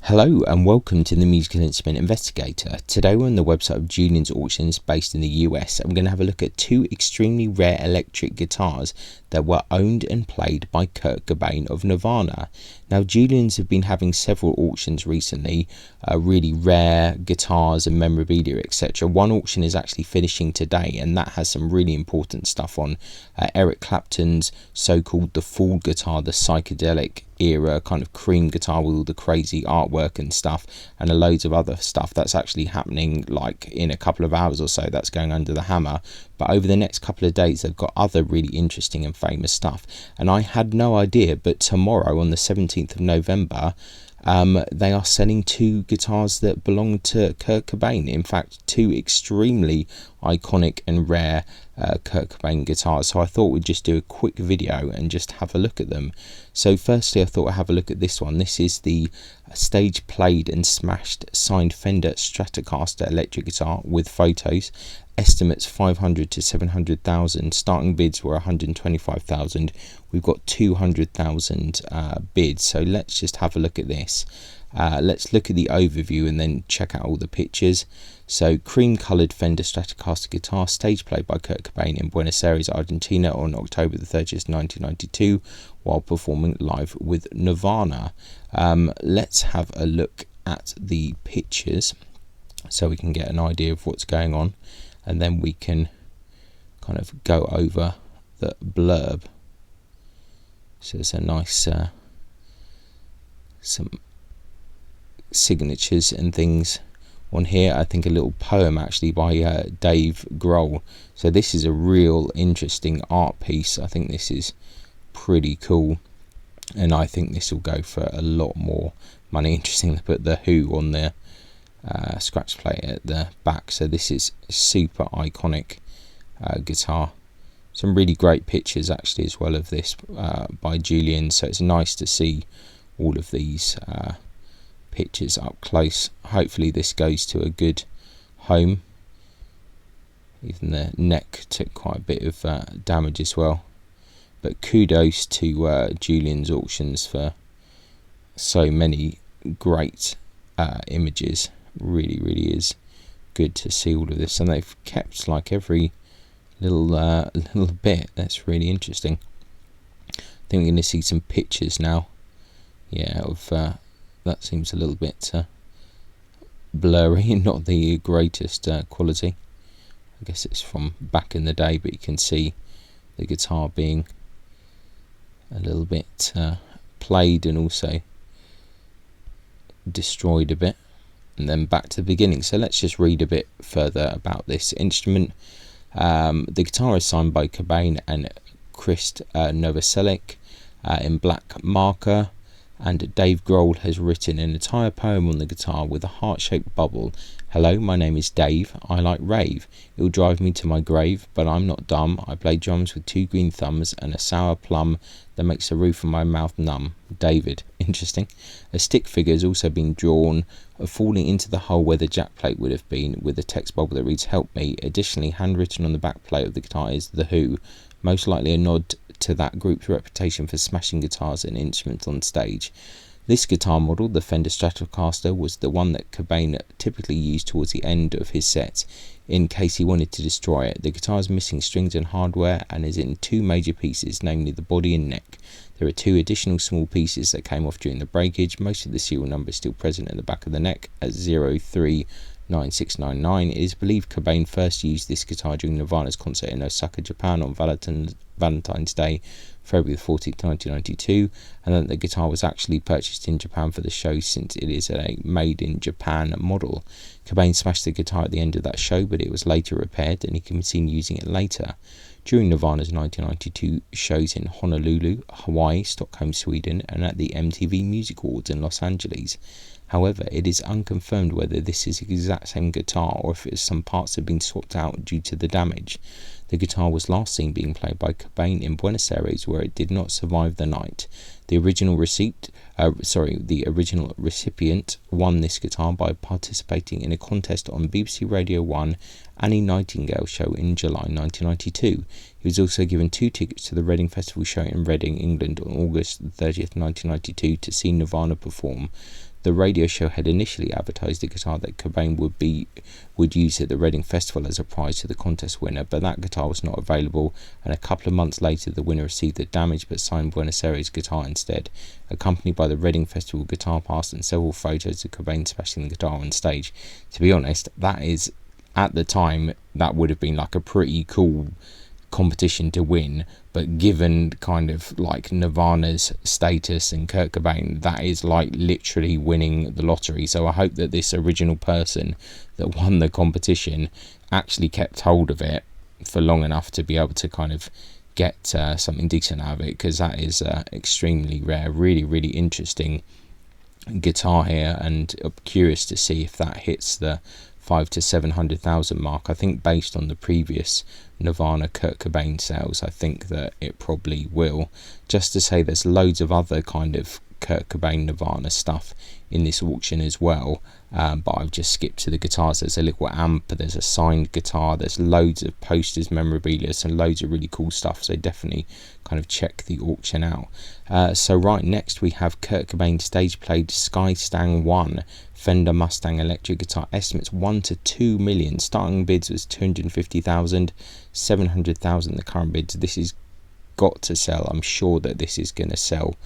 Hello and welcome to the Musical Instrument Investigator. Today we're on the website of Julien's Auctions based in the US, and we're going to have a look at two extremely rare electric guitars that were owned and played by Kurt Cobain of Nirvana. Now, Julien's have been having several auctions recently, really rare guitars and memorabilia, etc. One auction is actually finishing today, and that has some really important stuff on. Eric Clapton's so-called the Fool guitar, the psychedelic era kind of cream guitar with all the crazy artwork and stuff, and loads of other stuff that's actually happening like in a couple of hours or so. That's going under the hammer, but over the next couple of days they've got other really interesting and famous stuff, and I had no idea, but tomorrow on the 17th of November they are selling two guitars that belong to Kurt Cobain. In fact, two extremely iconic and rare Kurt Cobain guitars. So I thought we'd just do a quick video and just have a look at them. So firstly, I thought I'd have a look at this one. This is the stage played and smashed signed Fender Stratocaster electric guitar with photos. Estimates 500 to 700,000. Starting bids were 125,000. We've got 200,000 bids. So let's just have a look at this. Let's look at the overview and then check out all the pictures. So, cream coloured Fender Stratocaster guitar, stage played by Kurt Cobain in Buenos Aires, Argentina on October the 30th, 1992, while performing live with Nirvana. Let's have a look at the pictures so we can get an idea of what's going on, and then we can kind of go over the blurb. So there's a nice some signatures and things on here. I think a little poem actually by Dave Grohl. So this is a real interesting art piece. I think this is pretty cool, and I think this will go for a lot more money. Interesting to put the Who on the scratch plate at the back. So this is a super iconic guitar. Some really great pictures actually as well of this by Julien. So it's nice to see all of these pictures up close. Hopefully this goes to a good home. Even the neck took quite a bit of damage as well, but kudos to Julien's Auctions for so many great images. Really is good to see all of this, and they've kept like every little bit. That's really interesting. I think we're going to see some pictures now, of that seems a little bit blurry, not the greatest quality. I guess it's from back in the day, but you can see the guitar being a little bit played and also destroyed a bit, and then back to the beginning. So let's just read a bit further about this instrument. The guitar is signed by Cobain and Krist Novoselic in black marker, and Dave Grohl has written an entire poem on the guitar with a heart-shaped bubble. Hello, my name is Dave. I like rave. It'll drive me to my grave, but I'm not dumb. I play drums with two green thumbs and a sour plum that makes the roof of my mouth numb. David. Interesting. A stick figure has also been drawn of falling into the hole where the jack plate would have been, with a text bubble that reads "Help me." Additionally, handwritten on the back plate of the guitar is The Who, most likely a nod to that group's reputation for smashing guitars and instruments on stage. This guitar model, the Fender Stratocaster, was the one that Cobain typically used towards the end of his set in case he wanted to destroy it. The guitar is missing strings and hardware and is in two major pieces, namely the body and neck. There are two additional small pieces that came off during the breakage. Most of the serial number is still present at the back of the neck at 039699. It is believed Cobain first used this guitar during Nirvana's concert in Osaka, Japan on Valentine's Day, February 14th, 1992, and that the guitar was actually purchased in Japan for the show, since it is a made in Japan model. Cobain smashed the guitar at the end of that show, but it was later repaired and he continued using it later. During Nirvana's 1992 shows in Honolulu, Hawaii, Stockholm, Sweden, and at the MTV Music Awards in Los Angeles. However, it is unconfirmed whether this is the exact same guitar or if some parts have been swapped out due to the damage. The guitar was last seen being played by Cobain in Buenos Aires, where it did not survive the night. The original recipient won this guitar by participating in a contest on BBC Radio 1 Annie Nightingale show in July 1992. He was also given 2 tickets to the Reading Festival show in Reading, England on August 30th, 1992 to see Nirvana perform. The radio show had initially advertised the guitar that Cobain would use at the Reading Festival as a prize to the contest winner, but that guitar was not available, and a couple of months later the winner received the damaged but signed Buenos Aires guitar instead, accompanied by the Reading Festival guitar pass and several photos of Cobain smashing the guitar on stage. To be honest, that is, at the time, that would have been like a pretty cool competition to win, but given kind of like Nirvana's status and Kurt Cobain, that is like literally winning the lottery. So I hope that this original person that won the competition actually kept hold of it for long enough to be able to kind of get something decent out of it, because that is extremely rare. Really interesting guitar here, and I'm curious to see if that hits the 500,000 to 700,000 mark. I think based on the previous Nirvana Kurt Cobain sales, I think that it probably will. Just to say, there's loads of other kind of Kurt Cobain Nirvana stuff in this auction as well, but I've just skipped to the guitars. There's a little amp, there's a signed guitar, there's loads of posters, memorabilia, and loads of really cool stuff, so definitely kind of check the auction out. So right next we have Kurt Cobain stage played Skystang I Fender Mustang electric guitar, estimates 1 to 2 million, starting bids was 250,000, 700,000 the current bids. This has got to sell. I'm sure that this is going to sell,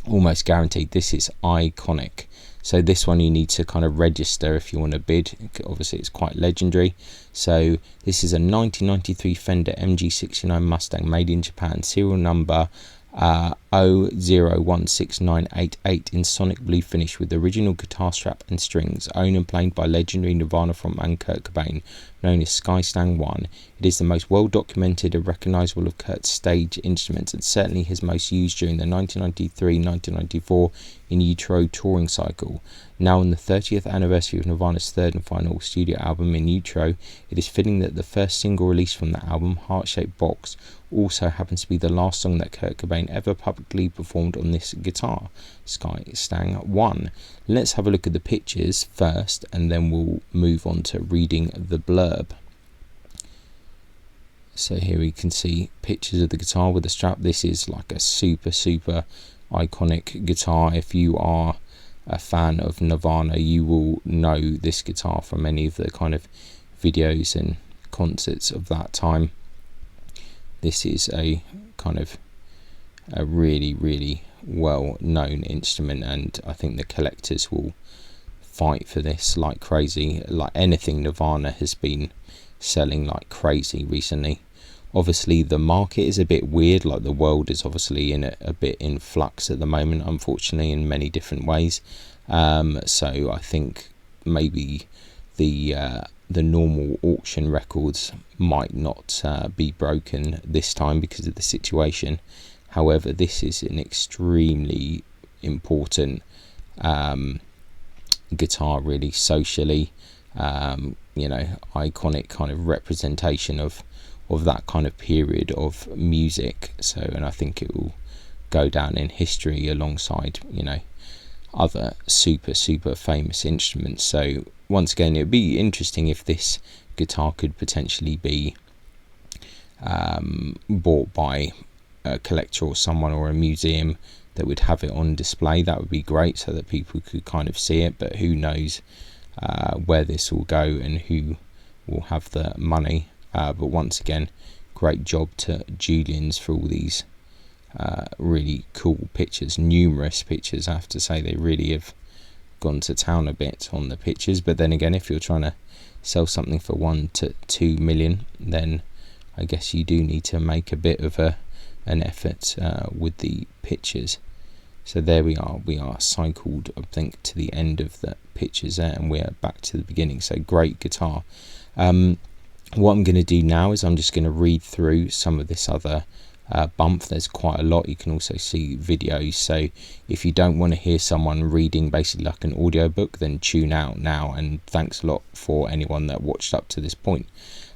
almost guaranteed. This is iconic. So this one you need to kind of register if you want to bid. Obviously it's quite legendary. So this is a 1993 Fender MG69 Mustang made in Japan, serial number 0016988 in sonic blue finish with the original guitar strap and strings, owned and played by legendary Nirvana frontman Kurt Cobain, known as Skystang I. It is the most well documented and recognisable of Kurt's stage instruments, and certainly his most used during the 1993-1994 in utero touring cycle. Now on the 30th anniversary of Nirvana's third and final studio album In Utero, it is fitting that the first single released from that album, Heart-Shaped Box, also happens to be the last song that Kurt Cobain ever publicly performed on this guitar, Skystang I. Let's have a look at the pictures first, and then we'll move on to reading the blurb. So here we can see pictures of the guitar with the strap. This is like a super iconic guitar. If you are a fan of Nirvana, you will know this guitar from any of the kind of videos and concerts of that time. This is a kind of a really well known instrument, and I think the collectors will fight for this like crazy. Like anything Nirvana has been selling like crazy recently. Obviously the market is a bit weird, like the world is obviously in a bit in flux at the moment, unfortunately, in many different ways. So I think maybe the normal auction records might not be broken this time because of the situation. However, this is an extremely important guitar, really socially, iconic kind of representation of that kind of period of music. So, and I think it will go down in history alongside, other super famous instruments. So once again, it would be interesting if this guitar could potentially be bought by a collector or someone, or a museum that would have it on display. That would be great, so that people could kind of see it. But who knows where this will go and who will have the money. But once again, great job to Julien's for all these really cool pictures, numerous pictures. I have to say, they really have gone to town a bit on the pictures. But then again, if you're trying to sell something for 1 to 2 million, then I guess you do need to make a bit of an effort with the pictures. So there we are cycled, I think, to the end of the pictures there, and we're back to the beginning. So great guitar. What I'm going to do now is I'm just going to read through some of this other bump. There's quite a lot. You can also see videos, so if you don't want to hear someone reading basically like an audiobook, then tune out now. And thanks a lot for anyone that watched up to this point.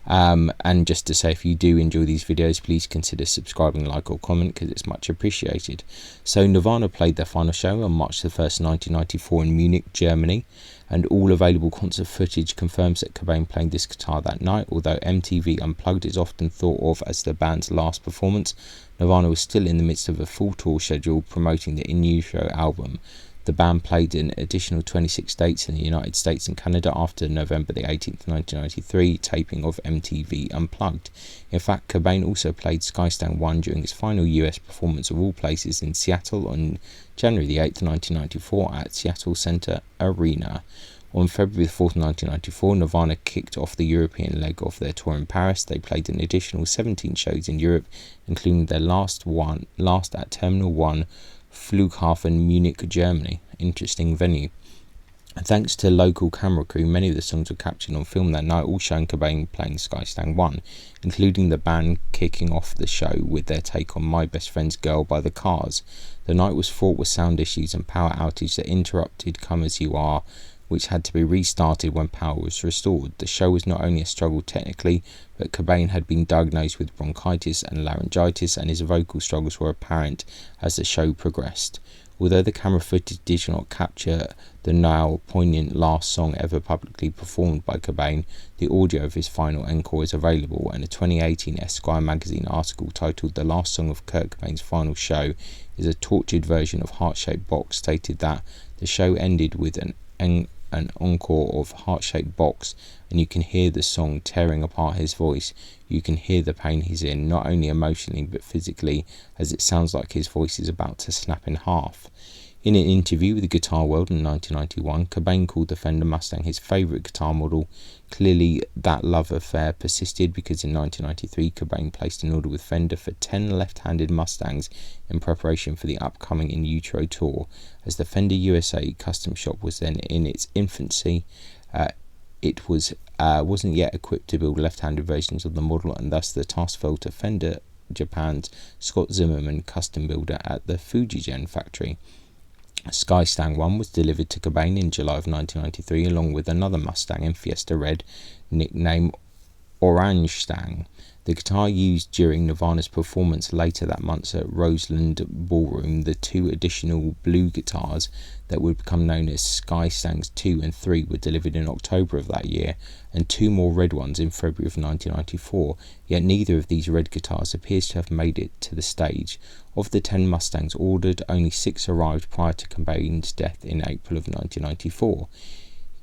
And just to say, if you do enjoy these videos, please consider subscribing, like or comment, because it's much appreciated. So Nirvana played their final show on March the 1st, 1994 in Munich, Germany, and all available concert footage confirms that Cobain played this guitar that night. Although MTV Unplugged is often thought of as the band's last performance, Nirvana was still in the midst of a full tour schedule promoting the In Utero album. The band played an additional 26 dates in the United States and Canada after November the 18th, 1993 taping of MTV Unplugged. In fact, Cobain also played Skystang I during his final US performance of all places in Seattle on January the 8th, 1994 at Seattle Center Arena. On February 4th, 1994, Nirvana kicked off the European leg of their tour in Paris. They played an additional 17 shows in Europe, including their last at Terminal 1 Flughafen Munich, Germany. Interesting venue. And thanks to local camera crew, many of the songs were captured on film that night, all showing Cobain playing Skystang I, including the band kicking off the show with their take on My Best Friend's Girl by the Cars. The night was fraught with sound issues and power outage that interrupted Come As You Are, which had to be restarted when power was restored. The show was not only a struggle technically, but Cobain had been diagnosed with bronchitis and laryngitis, and his vocal struggles were apparent as the show progressed. Although the camera footage did not capture the now poignant last song ever publicly performed by Cobain, the audio of his final encore is available, and a 2018 Esquire magazine article titled "The Last Song of Kurt Cobain's Final Show is a Tortured Version of Heart-Shaped Box" stated that the show ended with an encore of Heart-Shaped Box, and you can hear the song tearing apart his voice. You can hear the pain he's in, not only emotionally but physically, as it sounds like his voice is about to snap in half. In an interview with Guitar World in 1991, Cobain called the Fender Mustang his favourite guitar model. Clearly, that love affair persisted because in 1993, Cobain placed an order with Fender for 10 left-handed Mustangs in preparation for the upcoming In Utero tour. As the Fender USA custom shop was then in its infancy, it wasn't yet equipped to build left-handed versions of the model, and thus the task fell to Fender Japan's Scott Zimmerman custom builder at the Fujigen factory. Skystang I was delivered to Cobain in July of 1993 along with another Mustang in Fiesta Red, nicknamed Orange Stang. The guitar used during Nirvana's performance later that month at Roseland Ballroom. The two additional blue guitars that would become known as Skystangs II and III were delivered in October of that year, and two more red ones in February of 1994, yet neither of these red guitars appears to have made it to the stage. Of the 10 Mustangs ordered, only 6 arrived prior to Cobain's death in April of 1994.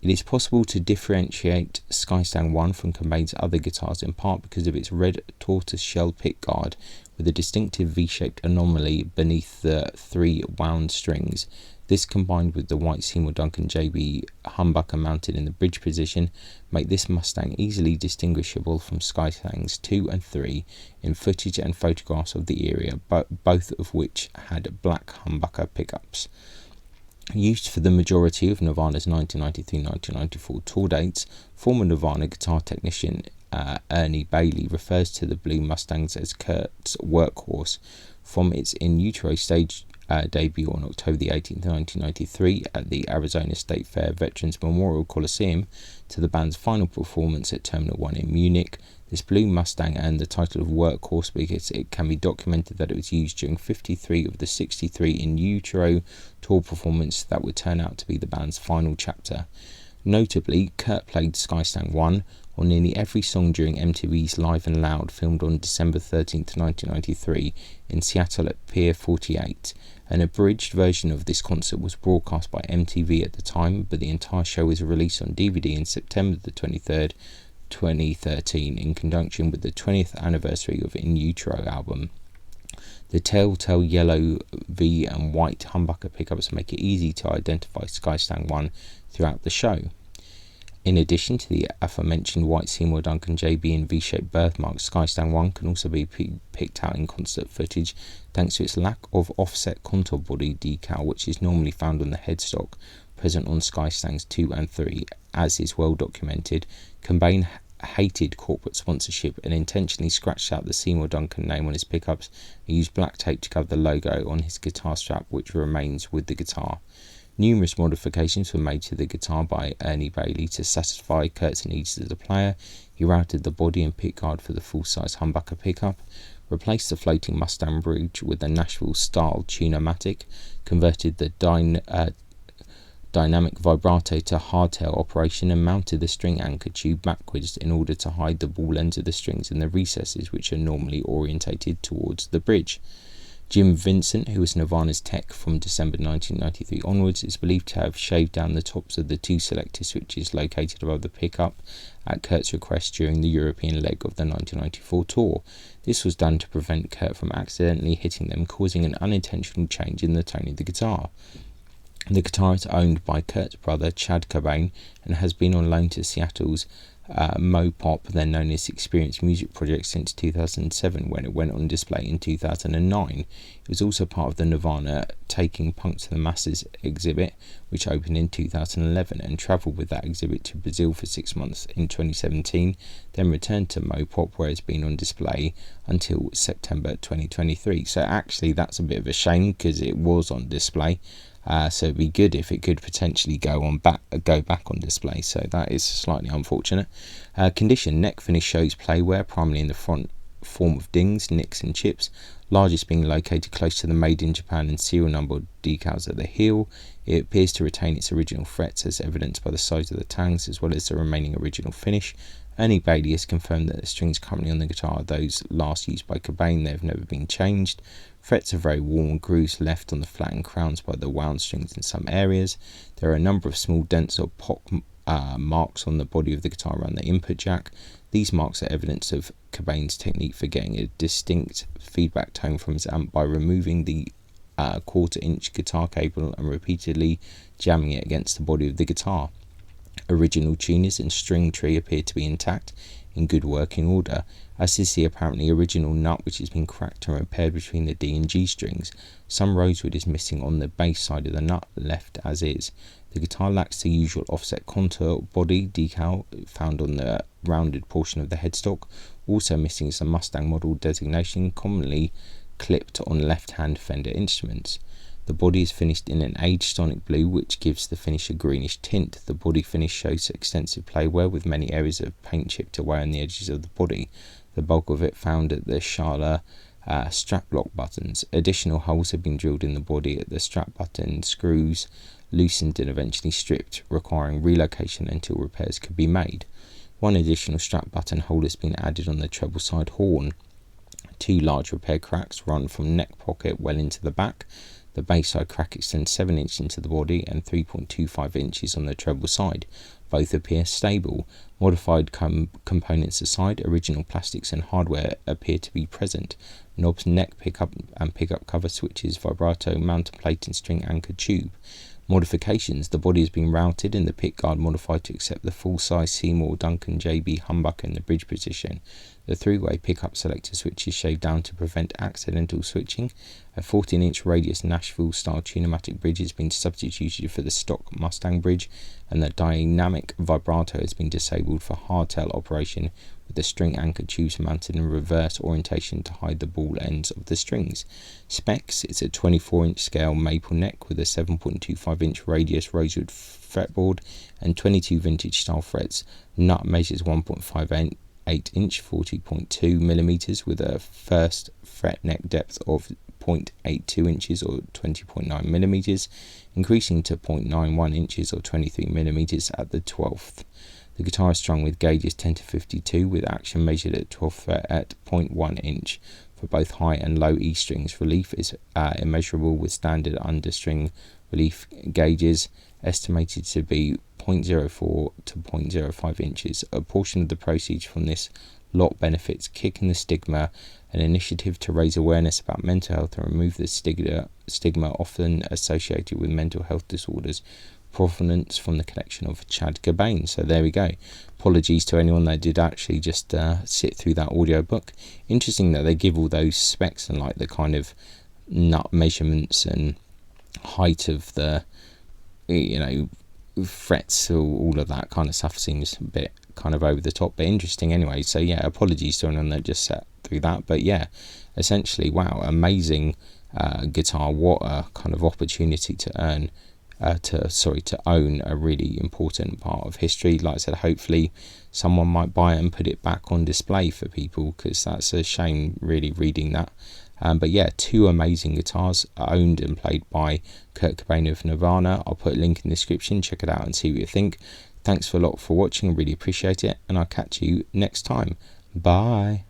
It is possible to differentiate Skystang I from Cobain's other guitars in part because of its red tortoise-shell pickguard with a distinctive V-shaped anomaly beneath the 3 wound strings. This, combined with the white Seymour Duncan JB humbucker mounted in the bridge position, make this Mustang easily distinguishable from Skystangs II and III in footage and photographs of the era, both of which had black humbucker pickups. Used for the majority of Nirvana's 1993-1994 tour dates, former Nirvana guitar technician Ernie Bailey refers to the blue Mustangs as Kurt's workhorse. From its In Utero stage debut on October the 18th, 1993 at the Arizona State Fair Veterans Memorial Coliseum to the band's final performance at Terminal 1 in Munich, this blue Mustang earned the title of workhorse because it can be documented that it was used during 53 of the 63 In Utero tour performances that would turn out to be the band's final chapter. Notably, Kurt played Skystang I on nearly every song during MTV's Live and Loud, filmed on December 13th, 1993 in Seattle at Pier 48. An abridged version of this concert was broadcast by MTV at the time, but the entire show was released on DVD on September the 23rd, 2013 in conjunction with the 20th anniversary of In Utero album. The telltale yellow V and white humbucker pickups make it easy to identify Skystang I throughout the show. In addition to the aforementioned white Seymour Duncan JB and V-shaped birthmark, Skystang I can also be picked out in concert footage thanks to its lack of offset contour body decal, which is normally found on the headstock present on Skystangs II and III. As is well documented, Cobain hated corporate sponsorship and intentionally scratched out the Seymour Duncan name on his pickups and used black tape to cover the logo on his guitar strap, which remains with the guitar. Numerous modifications were made to the guitar by Ernie Bailey to satisfy Kurt's needs as a player. He routed the body and pickguard for the full-size humbucker pickup, replaced the floating Mustang bridge with a Nashville-style Tune-O-Matic, converted the dynamic vibrato to hardtail operation, and mounted the string anchor tube backwards in order to hide the ball ends of the strings in the recesses which are normally orientated towards the bridge. Jim Vincent, who was Nirvana's tech from December 1993 onwards, is believed to have shaved down the tops of the two selector switches located above the pickup at Kurt's request during the European leg of the 1994 tour. This was done to prevent Kurt from accidentally hitting them, causing an unintentional change in the tone of the guitar. The guitar is owned by Kurt's brother Kurt Cobain and has been on loan to Seattle's Mopop, then known as Experience Music Project, since 2007 when it went on display in 2009. It was also part of the Nirvana Taking Punk to the Masses exhibit, which opened in 2011, and travelled with that exhibit to Brazil for 6 months in 2017, then returned to Mopop, where it's been on display until September 2023. So actually that's a bit of a shame because it was on display. So it'd be good if it could potentially go back on display. So that is slightly unfortunate. Condition: neck finish shows play wear, primarily in the front form of dings, nicks and chips, largest being located close to the Made in Japan and serial number decals at the heel. It appears to retain its original frets, as evidenced by the size of the tangs as well as the remaining original finish. Ernie Bailey has confirmed that the strings currently on the guitar are those last used by Cobain. They have never been changed. Frets are very worn, grooves left on the flattened crowns by the wound strings in some areas. There are a number of small dents or pock marks on the body of the guitar around the input jack. These marks are evidence of Cobain's technique for getting a distinct feedback tone from his amp by removing the quarter-inch guitar cable and repeatedly jamming it against the body of the guitar. Original tuners and string tree appear to be intact, in good working order, as is the apparently original nut, which has been cracked and repaired between the D and G strings. Some rosewood is missing on the bass side of the nut, left as is. The guitar lacks the usual offset contour body decal found on the rounded portion of the headstock. Also missing is the Mustang model designation, commonly clipped on left-hand Fender instruments. The body is finished in an aged sonic blue, which gives the finish a greenish tint. The body finish shows extensive play wear, with many areas of paint chipped away on the edges of the body, the bulk of it found at the Schala strap lock buttons. Additional holes have been drilled in the body at the strap button screws, loosened and eventually stripped, requiring relocation until repairs could be made. One additional strap button hole has been added on the treble side horn. Two large repair cracks run from neck pocket well into the back. The bass side crack extends 7 inches into the body and 3.25 inches on the treble side. Both appear stable. Modified components aside, original plastics and hardware appear to be present. Knobs, neck pickup and pickup cover switches, vibrato, mountain plate and string anchor tube. Modifications: the body has been routed and the pick guard modified to accept the full-size Seymour Duncan JB humbucker in the bridge position. The three-way pickup selector switch is shaved down to prevent accidental switching. A 14-inch radius Nashville-style tunematic bridge has been substituted for the stock Mustang bridge, and the dynamic vibrato has been disabled for hardtail operation, with the string anchor tubes mounted in reverse orientation to hide the ball ends of the strings. Specs: it's a 24-inch scale maple neck with a 7.25-inch radius rosewood fretboard and 22 vintage style frets. Nut measures 1.58 inch 40.2 millimeters with a first fret neck depth of 0.82 inches or 20.9 millimeters, increasing to 0.91 inches or 23 millimeters at the 12th. The guitar is strung with gauges 10 to 52, with action measured at 12th fret at 0.1 inch. For both high and low E strings, relief is immeasurable, with standard understring relief gauges estimated to be 0.04 to 0.05 inches. A portion of the proceeds from this lot benefits Kicking the Stigma, an initiative to raise awareness about mental health and remove the stigma often associated with mental health disorders. Provenance from the collection of Kurt Cobain. So there we go. Apologies to anyone that did actually just sit through that audiobook. Interesting that they give all those specs and like the kind of nut measurements and height of the, frets, all of that kind of stuff seems a bit kind of over the top, but interesting anyway. So yeah, apologies to anyone that just sat through that, but yeah, essentially, wow, amazing guitar. What a kind of opportunity to earn to own a really important part of history. Like I said, hopefully someone might buy it and put it back on display for people, because that's a shame really reading that. But yeah, two amazing guitars owned and played by Kurt Cobain of Nirvana. I'll put a link in the description, check it out and see what you think. Thanks a lot for watching, I really appreciate it, and I'll catch you next time. Bye.